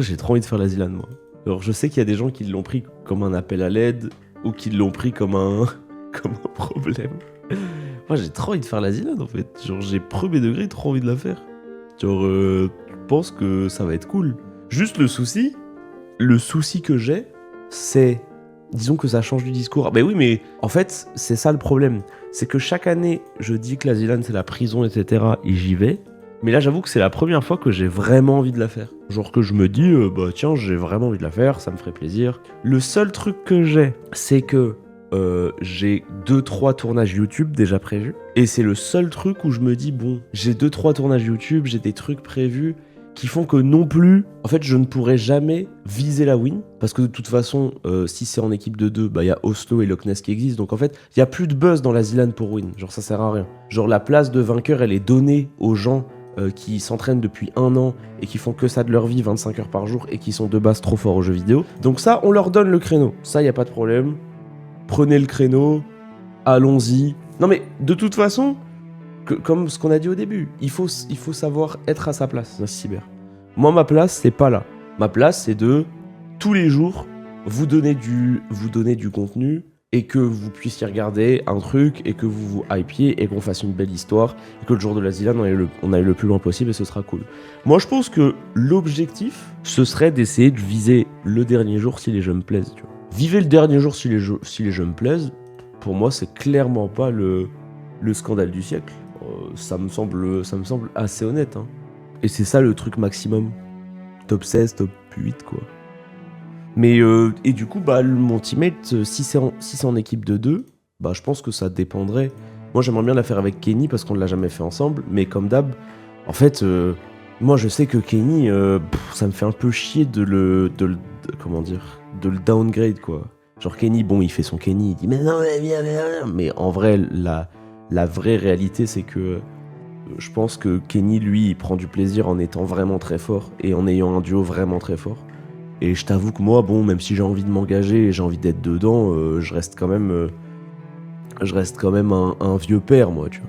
Après, j'ai trop envie de faire la Zilan, moi. Alors, je sais qu'il y a des gens qui l'ont pris comme un appel à l'aide ou qui l'ont pris comme un, comme un problème. Moi, j'ai trop envie de faire la Zilan, en fait. Genre, j'ai premier degré trop envie de la faire. Genre, je pense que ça va être cool. Juste le souci que j'ai, c'est... Disons que ça change du discours. Ah, ben oui, mais en fait, c'est ça le problème. C'est que chaque année, je dis que la Zilan, c'est la prison, etc. Et j'y vais. Mais là, j'avoue que c'est la première fois que j'ai vraiment envie de la faire. Genre que je me dis, bah tiens, j'ai vraiment envie de la faire, ça me ferait plaisir. Le seul truc que j'ai, c'est que j'ai 2-3 tournages YouTube déjà prévus. Et c'est le seul truc où je me dis, bon, j'ai 2-3 tournages YouTube, j'ai des trucs prévus qui font que non plus, en fait, je ne pourrai jamais viser la win. Parce que de toute façon, si c'est en équipe de 2, bah il y a Oslo et Loch Ness qui existent. Donc en fait, il n'y a plus de buzz dans la Zilan pour win. Genre ça sert à rien. Genre la place de vainqueur, elle est donnée aux gens qui s'entraînent depuis 1 an et qui font que ça de leur vie 25 heures par jour et qui sont de base trop forts aux jeux vidéo. Donc ça, on leur donne le créneau. Ça, il n'y a pas de problème. Prenez le créneau, allons-y. Non mais, de toute façon, comme ce qu'on a dit au début, il faut savoir être à sa place dans ce cyber. Moi, ma place, c'est pas là. Ma place, c'est de, tous les jours, vous donner du contenu et que vous puissiez regarder un truc et que vous vous hypiez et qu'on fasse une belle histoire et que le jour de la Zilan, on aille le plus loin possible et ce sera cool. Moi, je pense que l'objectif, ce serait d'essayer de viser le dernier jour si les jeux me plaisent. Tu vois. Vivez le dernier jour si les jeux me plaisent, pour moi, c'est clairement pas le scandale du siècle. Ça me semble assez honnête. Hein. Et c'est ça le truc maximum. Top 16, top 8, quoi. Mais et du coup, bah, mon teammate, si c'est en équipe de 2, bah, je pense que ça dépendrait. Moi, j'aimerais bien la faire avec Kenny parce qu'on ne l'a jamais fait ensemble. Mais comme d'hab, en fait, moi, je sais que Kenny, ça me fait un peu chier de le downgrade, quoi. Genre Kenny, bon, il fait son Kenny, il dit mais non, mais viens. Mais en vrai, la vraie réalité, c'est que je pense que Kenny, lui, il prend du plaisir en étant vraiment très fort et en ayant un duo vraiment très fort. Et je t'avoue que moi, bon, même si j'ai envie de m'engager et j'ai envie d'être dedans, je reste quand même un vieux père, moi, tu vois.